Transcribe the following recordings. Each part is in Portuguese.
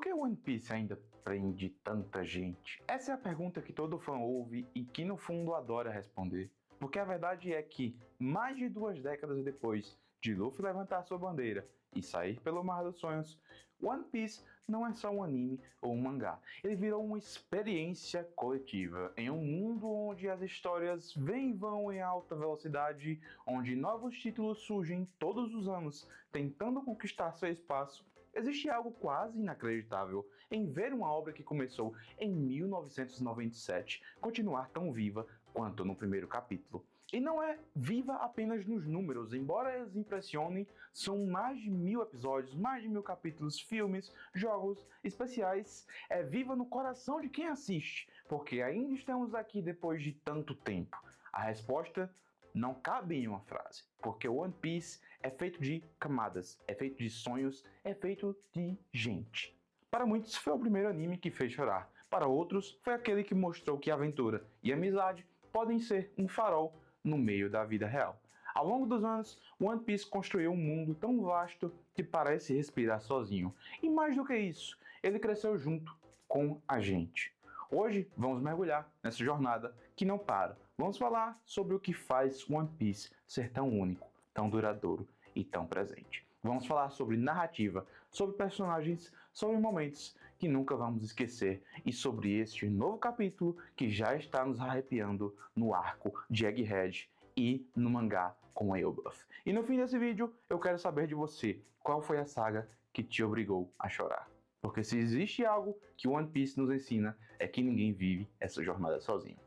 que One Piece ainda prende tanta gente? Essa é a pergunta que todo fã ouve e que no fundo adora responder. Porque a verdade é que, mais de 2 décadas depois de Luffy levantar sua bandeira e sair pelo Mar dos Sonhos, One Piece não é só um anime ou um mangá. Ele virou uma experiência coletiva, em um mundo onde as histórias vêm e vão em alta velocidade, onde novos títulos surgem todos os anos, tentando conquistar seu espaço. Existe algo quase inacreditável em ver uma obra que começou em 1997 continuar tão viva quanto no primeiro capítulo. E não é viva apenas nos números, embora eles impressionem, são mais de 1000 episódios, mais de 1000 capítulos, filmes, jogos, especiais. É viva no coração de quem assiste, porque ainda estamos aqui depois de tanto tempo. A resposta não cabe em uma frase, porque One Piece é feito de camadas, é feito de sonhos, é feito de gente. Para muitos foi o primeiro anime que fez chorar, para outros foi aquele que mostrou que aventura e amizade podem ser um farol no meio da vida real. Ao longo dos anos, One Piece construiu um mundo tão vasto que parece respirar sozinho. E mais do que isso, ele cresceu junto com a gente. Hoje vamos mergulhar nessa jornada que não para. Vamos falar sobre o que faz One Piece ser tão único, tão duradouro e tão presente. Vamos falar sobre narrativa, sobre personagens, sobre momentos que nunca vamos esquecer e sobre este novo capítulo que já está nos arrepiando no arco de Egghead e no mangá com Elbaf. E no fim desse vídeo eu quero saber de você, qual foi a saga que te obrigou a chorar? Porque se existe algo que One Piece nos ensina é que ninguém vive essa jornada sozinho.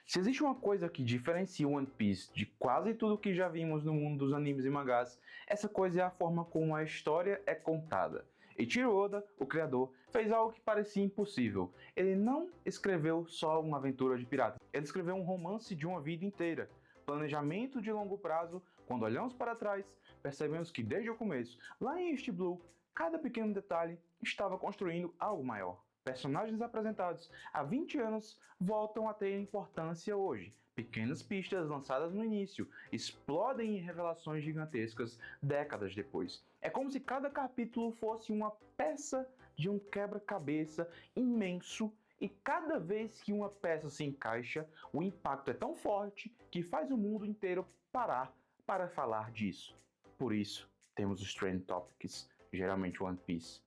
Se existe uma coisa que diferencia One Piece de quase tudo que já vimos no mundo dos animes e mangás, essa coisa é a forma como a história é contada. Eiichiro Oda, o criador, fez algo que parecia impossível. Ele não escreveu só uma aventura de pirata, ele escreveu um romance de uma vida inteira. Planejamento de longo prazo, quando olhamos para trás, percebemos que desde o começo, lá em East Blue, cada pequeno detalhe estava construindo algo maior. Personagens apresentados há 20 anos voltam a ter importância hoje. Pequenas pistas lançadas no início explodem em revelações gigantescas décadas depois. É como se cada capítulo fosse uma peça de um quebra-cabeça imenso e cada vez que uma peça se encaixa, o impacto é tão forte que faz o mundo inteiro parar para falar disso. Por isso, temos os Trend Topics, geralmente One Piece,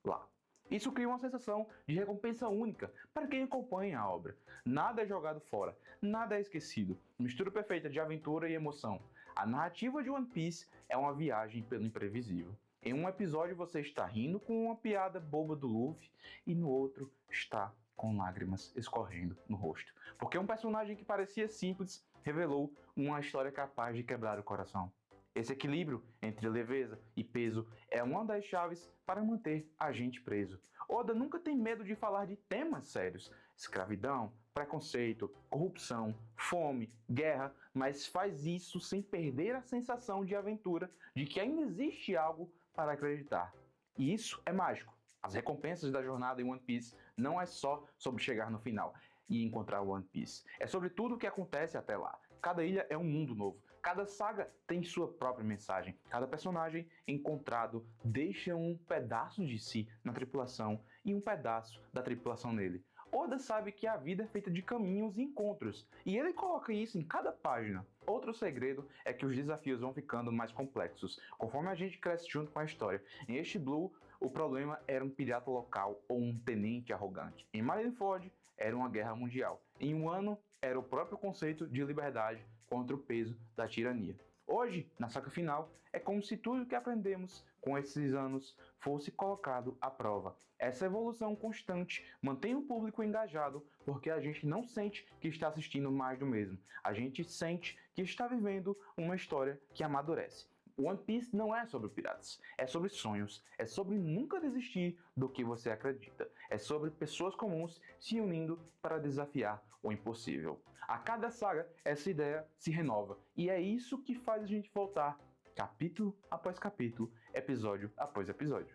lá. Isso cria uma sensação de recompensa única para quem acompanha a obra. Nada é jogado fora, nada é esquecido. Mistura perfeita de aventura e emoção. A narrativa de One Piece é uma viagem pelo imprevisível. Em um episódio você está rindo com uma piada boba do Luffy e no outro está com lágrimas escorrendo no rosto. Porque um personagem que parecia simples revelou uma história capaz de quebrar o coração. Esse equilíbrio entre leveza e peso é uma das chaves para manter a gente preso. Oda nunca tem medo de falar de temas sérios: escravidão, preconceito, corrupção, fome, guerra, mas faz isso sem perder a sensação de aventura, de que ainda existe algo para acreditar. E isso é mágico. As recompensas da jornada em One Piece não é só sobre chegar no final e encontrar One Piece. É sobre tudo o que acontece até lá. Cada ilha é um mundo novo. Cada saga tem sua própria mensagem. Cada personagem encontrado deixa um pedaço de si na tripulação e um pedaço da tripulação nele. Oda sabe que a vida é feita de caminhos e encontros, e ele coloca isso em cada página. Outro segredo é que os desafios vão ficando mais complexos, conforme a gente cresce junto com a história. Em East Blue, o problema era um pirata local ou um tenente arrogante. Em Marineford, era uma guerra mundial. Em Wano, era o próprio conceito de liberdade contra o peso da tirania. Hoje, na saga final, é como se tudo que aprendemos com esses anos fosse colocado à prova. Essa evolução constante mantém o público engajado porque a gente não sente que está assistindo mais do mesmo. A gente sente que está vivendo uma história que amadurece. One Piece não é sobre piratas, é sobre sonhos, é sobre nunca desistir do que você acredita, é sobre pessoas comuns se unindo para desafiar o impossível. A cada saga, essa ideia se renova, e é isso que faz a gente voltar capítulo após capítulo, episódio após episódio.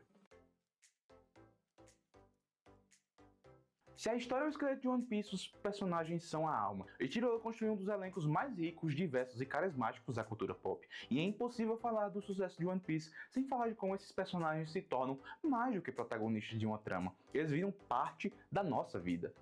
Se a história é o esqueleto de One Piece, os personagens são a alma. Eiichiro Oda construiu um dos elencos mais ricos, diversos e carismáticos da cultura pop. E é impossível falar do sucesso de One Piece sem falar de como esses personagens se tornam mais do que protagonistas de uma trama. Eles viram parte da nossa vida.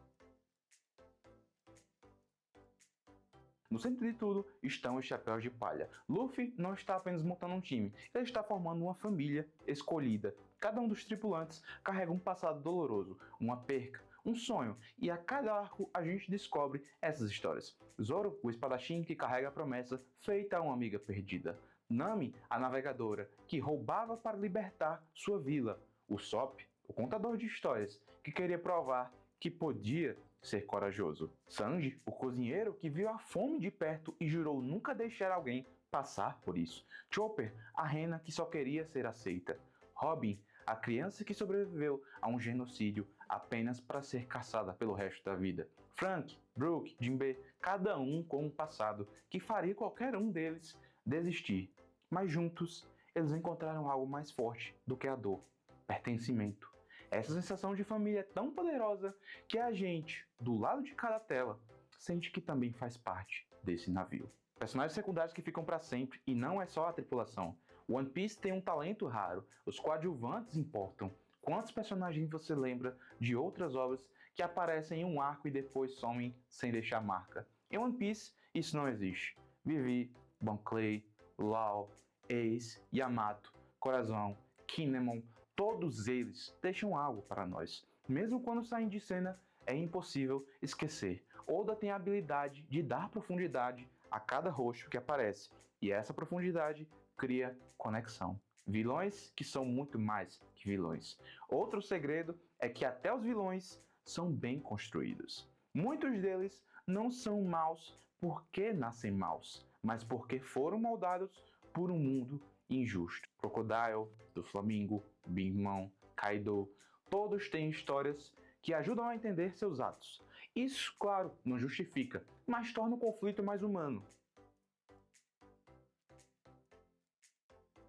No centro de tudo estão os chapéus de palha. Luffy não está apenas montando um time, ele está formando uma família escolhida. Cada um dos tripulantes carrega um passado doloroso, uma perca, um sonho, e a cada arco a gente descobre essas histórias. Zoro, o espadachim que carrega a promessa feita a uma amiga perdida. Nami, a navegadora, que roubava para libertar sua vila. O Sop, o contador de histórias, que queria provar que podia ser corajoso. Sanji, o cozinheiro que viu a fome de perto e jurou nunca deixar alguém passar por isso. Chopper, a rena que só queria ser aceita. Robin, a criança que sobreviveu a um genocídio apenas para ser caçada pelo resto da vida. Frank, Brook, Jinbe, cada um com um passado que faria qualquer um deles desistir. Mas juntos, eles encontraram algo mais forte do que a dor: pertencimento. Essa sensação de família é tão poderosa que a gente, do lado de cada tela, sente que também faz parte desse navio. Personagens secundários que ficam para sempre, e não é só a tripulação. One Piece tem um talento raro, os coadjuvantes importam. Quantos personagens você lembra de outras obras que aparecem em um arco e depois somem sem deixar marca? Em One Piece, isso não existe. Vivi, Bon Clay, Law, Ace, Yamato, Corazon, Kinemon, todos eles deixam algo para nós. Mesmo quando saem de cena, é impossível esquecer. Oda tem a habilidade de dar profundidade a cada rosto que aparece, e essa profundidade cria conexão. Vilões que são muito mais que vilões. Outro segredo é que até os vilões são bem construídos. Muitos deles não são maus porque nascem maus, mas porque foram moldados por um mundo injusto. Crocodile, do Flamingo, Big Mom, Kaido, todos têm histórias que ajudam a entender seus atos. Isso, claro, não justifica, mas torna o conflito mais humano.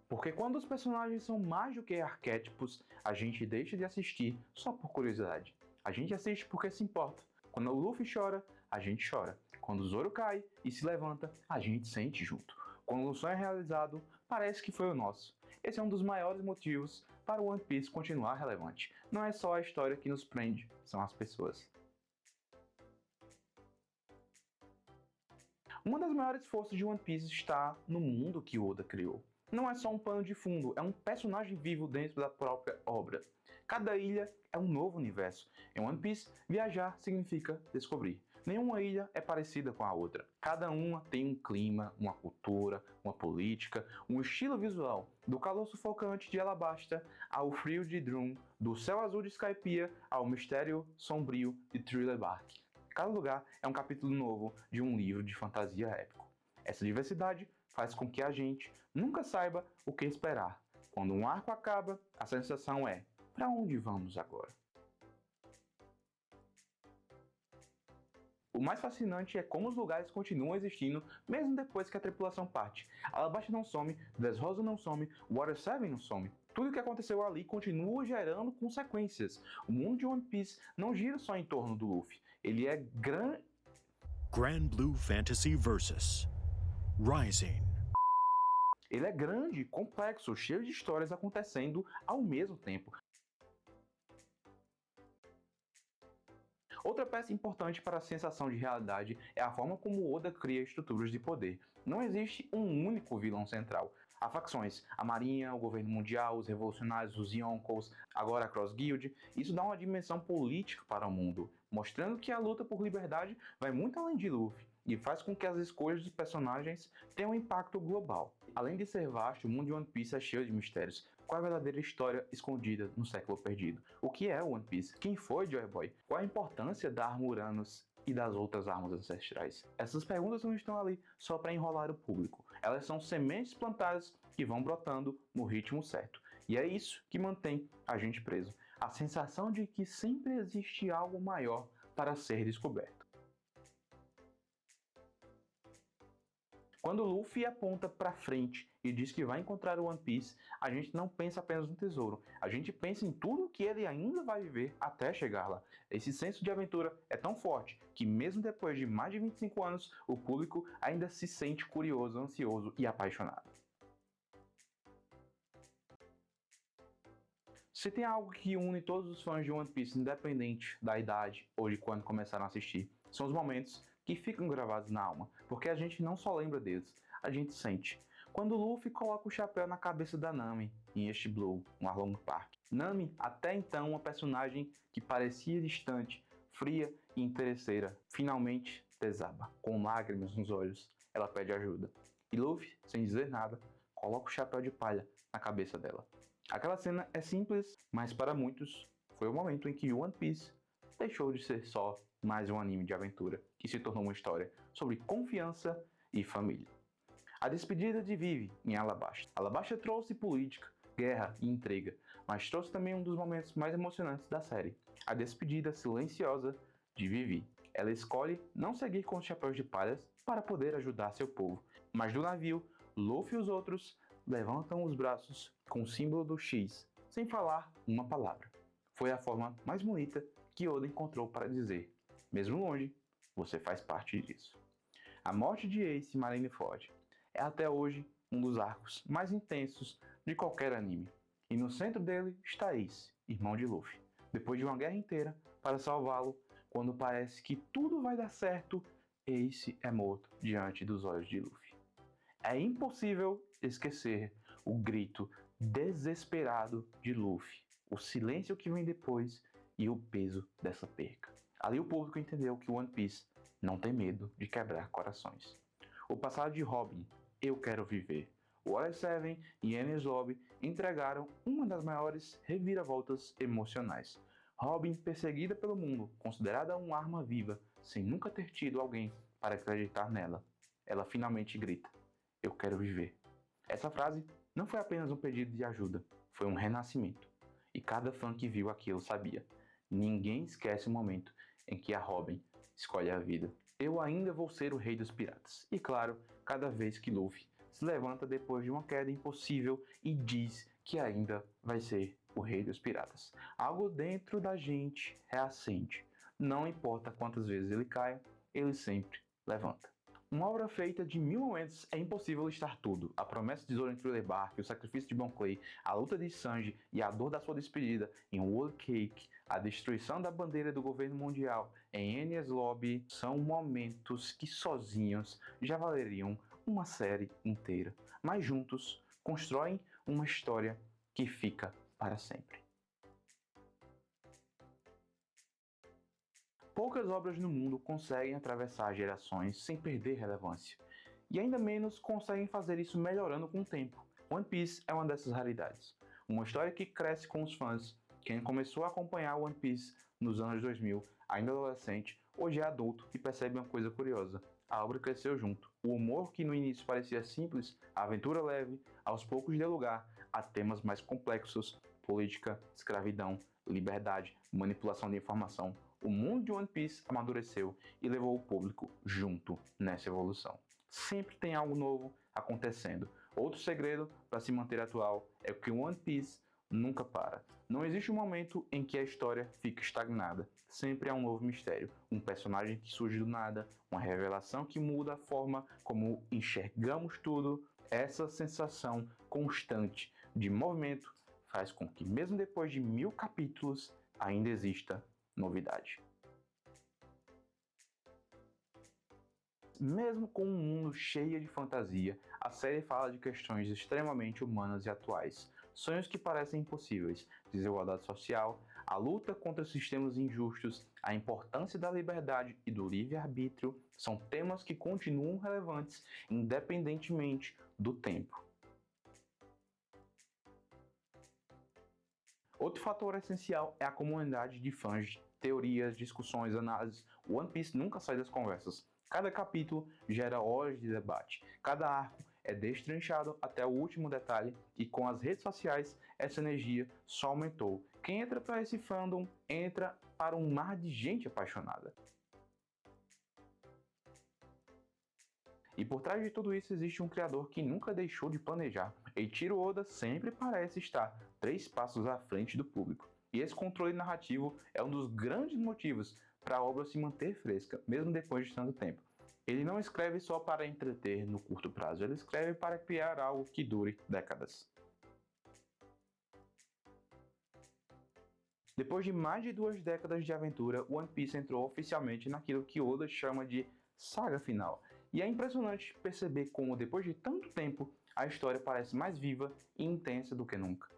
Porque quando os personagens são mais do que arquétipos, a gente deixa de assistir só por curiosidade. A gente assiste porque se importa. Quando o Luffy chora, a gente chora. Quando o Zoro cai e se levanta, a gente sente junto. Quando o sonho é realizado, parece que foi o nosso. Esse é um dos maiores motivos para o One Piece continuar relevante. Não é só a história que nos prende, são as pessoas. Uma das maiores forças de One Piece está no mundo que Oda criou. Não é só um pano de fundo, é um personagem vivo dentro da própria obra. Cada ilha é um novo universo. Em One Piece, viajar significa descobrir. Nenhuma ilha é parecida com a outra. Cada uma tem um clima, uma cultura, uma política, um estilo visual. Do calor sufocante de Alabasta ao frio de Drum, do céu azul de Skypiea ao mistério sombrio de Thriller Bark. Cada lugar é um capítulo novo de um livro de fantasia épico. Essa diversidade faz com que a gente nunca saiba o que esperar. Quando um arco acaba, a sensação é: para onde vamos agora? O mais fascinante é como os lugares continuam existindo mesmo depois que a tripulação parte. Alabasta não some, Dressrosa não some, Water 7 não some. Tudo o que aconteceu ali continua gerando consequências. O mundo de One Piece não gira só em torno do Luffy. Ele é Grand Blue Fantasy Versus Rising. Ele é grande, complexo, cheio de histórias acontecendo ao mesmo tempo. Outra peça importante para a sensação de realidade é a forma como Oda cria estruturas de poder. Não existe um único vilão central. Há facções, a Marinha, o Governo Mundial, os Revolucionários, os Yonkous, agora a Cross Guild. Isso dá uma dimensão política para o mundo, mostrando que a luta por liberdade vai muito além de Luffy e faz com que as escolhas dos personagens tenham um impacto global. Além de ser vasto, o mundo de One Piece é cheio de mistérios. Qual é a verdadeira história escondida no século perdido? O que é One Piece? Quem foi Joy Boy? Qual a importância da arma Uranus e das outras armas ancestrais? Essas perguntas não estão ali só para enrolar o público. Elas são sementes plantadas que vão brotando no ritmo certo. E é isso que mantém a gente preso. A sensação de que sempre existe algo maior para ser descoberto. Quando Luffy aponta para frente e diz que vai encontrar o One Piece, a gente não pensa apenas no tesouro, a gente pensa em tudo que ele ainda vai viver até chegar lá. Esse senso de aventura é tão forte que mesmo depois de mais de 25 anos, o público ainda se sente curioso, ansioso e apaixonado. Se tem algo que une todos os fãs de One Piece, independente da idade ou de quando começaram a assistir, são os momentos que ficam gravados na alma, porque a gente não só lembra deles, a gente sente. Quando Luffy coloca o chapéu na cabeça da Nami em East Blue, no Arlong Park. Nami, até então uma personagem que parecia distante, fria e interesseira, finalmente desaba, com lágrimas nos olhos. Ela pede ajuda. E Luffy, sem dizer nada, coloca o chapéu de palha na cabeça dela. Aquela cena é simples, mas para muitos foi o momento em que One Piece deixou de ser só mais um anime de aventura, que se tornou uma história sobre confiança e família. A despedida de Vivi em Alabasta. Alabasta trouxe política, guerra e intriga, mas trouxe também um dos momentos mais emocionantes da série, a despedida silenciosa de Vivi. Ela escolhe não seguir com os chapéus de palhas para poder ajudar seu povo, mas do navio, Luffy e os outros levantam os braços com o símbolo do X, sem falar uma palavra. Foi a forma mais bonita que Oda encontrou para dizer: mesmo longe, você faz parte disso. A morte de Ace Marineford é até hoje um dos arcos mais intensos de qualquer anime. E no centro dele está Ace, irmão de Luffy. Depois de uma guerra inteira para salvá-lo, quando parece que tudo vai dar certo, Ace é morto diante dos olhos de Luffy. É impossível esquecer o grito desesperado de Luffy, o silêncio que vem depois e o peso dessa perca. Ali o público entendeu que One Piece não tem medo de quebrar corações. O passado de Robin, Eu Quero Viver. Water 7 e Enies Lobby entregaram uma das maiores reviravoltas emocionais. Robin, perseguida pelo mundo, considerada uma arma viva, sem nunca ter tido alguém para acreditar nela. Ela finalmente grita: eu quero viver. Essa frase não foi apenas um pedido de ajuda, foi um renascimento. E cada fã que viu aquilo sabia: ninguém esquece o momento em que a Robin escolhe a vida. Eu ainda vou ser o rei dos piratas. E claro, cada vez que Luffy se levanta depois de uma queda impossível e diz que ainda vai ser o rei dos piratas. Algo dentro da gente reacende. Não importa quantas vezes ele caia, ele sempre levanta. Uma obra feita de 1000 momentos é impossível listar tudo. A promessa de Zoro em Thriller Bark, o sacrifício de Bon Clay, a luta de Sanji e a dor da sua despedida em Whole Cake, a destruição da bandeira do governo mundial em Enies Lobby são momentos que sozinhos já valeriam uma série inteira, mas juntos constroem uma história que fica para sempre. Poucas obras no mundo conseguem atravessar gerações sem perder relevância, e ainda menos conseguem fazer isso melhorando com o tempo. One Piece é uma dessas raridades, uma história que cresce com os fãs. Quem começou a acompanhar One Piece nos anos 2000, ainda adolescente, hoje é adulto e percebe uma coisa curiosa: a obra cresceu junto. O humor que no início parecia simples, a aventura leve, aos poucos deu lugar a temas mais complexos: política, escravidão, liberdade, manipulação de informação. O mundo de One Piece amadureceu e levou o público junto nessa evolução. Sempre tem algo novo acontecendo. Outro segredo para se manter atual é que One Piece nunca para. Não existe um momento em que a história fica estagnada. Sempre há um novo mistério, um personagem que surge do nada, uma revelação que muda a forma como enxergamos tudo. Essa sensação constante de movimento faz com que, mesmo depois de 1000 capítulos, ainda exista novidade. Mesmo com um mundo cheio de fantasia, a série fala de questões extremamente humanas e atuais. Sonhos que parecem impossíveis, desigualdade social, a luta contra sistemas injustos, a importância da liberdade e do livre-arbítrio são temas que continuam relevantes independentemente do tempo. Outro fator essencial é a comunidade de fãs, teorias, discussões, análises. One Piece nunca sai das conversas. Cada capítulo gera horas de debate. Cada arco é destrinchado até o último detalhe e com as redes sociais essa energia só aumentou. Quem entra para esse fandom entra para um mar de gente apaixonada. E por trás de tudo isso existe um criador que nunca deixou de planejar. Eiichiro Oda sempre parece estar 3 passos à frente do público. E esse controle narrativo é um dos grandes motivos para a obra se manter fresca, mesmo depois de tanto tempo. Ele não escreve só para entreter no curto prazo, ele escreve para criar algo que dure décadas. Depois de mais de 2 décadas de aventura, One Piece entrou oficialmente naquilo que Oda chama de saga final. E é impressionante perceber como, depois de tanto tempo, a história parece mais viva e intensa do que nunca.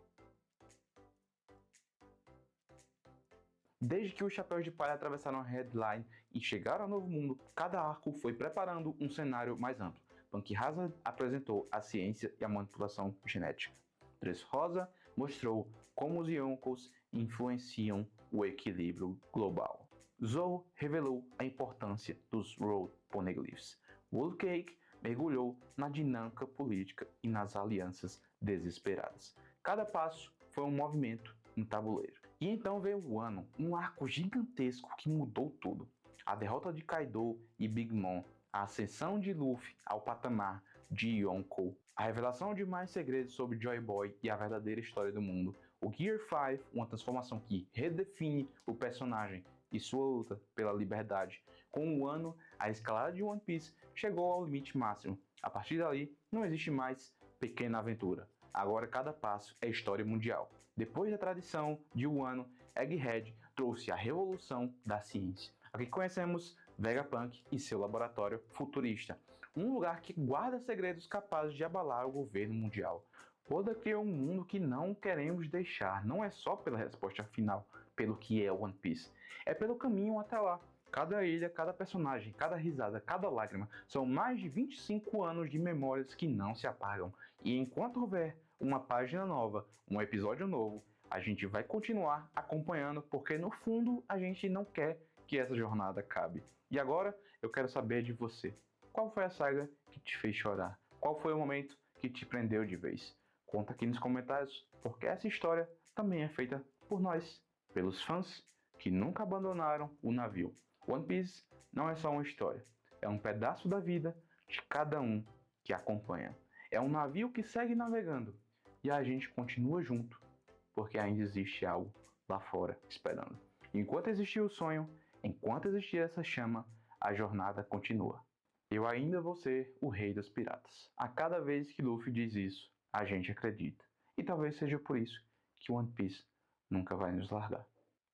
Desde que os Chapéus de Palha atravessaram a Headline e chegaram ao Novo Mundo, cada arco foi preparando um cenário mais amplo. Punk Hazard apresentou a ciência e a manipulação genética. Dressrosa mostrou como os Yonkous influenciam o equilíbrio global. Zou revelou a importância dos Road Poneglyphs. Whole Cake mergulhou na dinâmica política e nas alianças desesperadas. Cada passo foi um movimento no tabuleiro. E então veio o Wano, um arco gigantesco que mudou tudo. A derrota de Kaido e Big Mom, a ascensão de Luffy ao patamar de Yonkou, a revelação de mais segredos sobre Joy Boy e a verdadeira história do mundo, o Gear 5, uma transformação que redefine o personagem e sua luta pela liberdade. Com o Wano, a escalada de One Piece chegou ao limite máximo. A partir dali, não existe mais pequena aventura. Agora cada passo é história mundial. Depois da tradição de Wano, Egghead trouxe a revolução da ciência. Aqui conhecemos Vegapunk e seu laboratório futurista, um lugar que guarda segredos capazes de abalar o governo mundial. Oda criou um mundo que não queremos deixar, não é só pela resposta final, pelo que é One Piece, é pelo caminho até lá. Cada ilha, cada personagem, cada risada, cada lágrima, são mais de 25 anos de memórias que não se apagam. E enquanto houver uma página nova, um episódio novo, a gente vai continuar acompanhando, porque no fundo a gente não quer que essa jornada acabe. E agora eu quero saber de você. Qual foi a saga que te fez chorar? Qual foi o momento que te prendeu de vez? Conta aqui nos comentários, porque essa história também é feita por nós, pelos fãs que nunca abandonaram o navio. One Piece não é só uma história, é um pedaço da vida de cada um que acompanha. É um navio que segue navegando e a gente continua junto, porque ainda existe algo lá fora esperando. Enquanto existir o sonho, enquanto existir essa chama, a jornada continua. Eu ainda vou ser o rei dos piratas. A cada vez que Luffy diz isso, a gente acredita. E talvez seja por isso que One Piece nunca vai nos largar.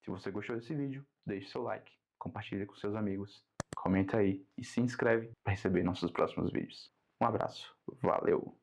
Se você gostou desse vídeo, deixe seu like, compartilhe com seus amigos, comenta aí e se inscreve para receber nossos próximos vídeos. Um abraço, valeu!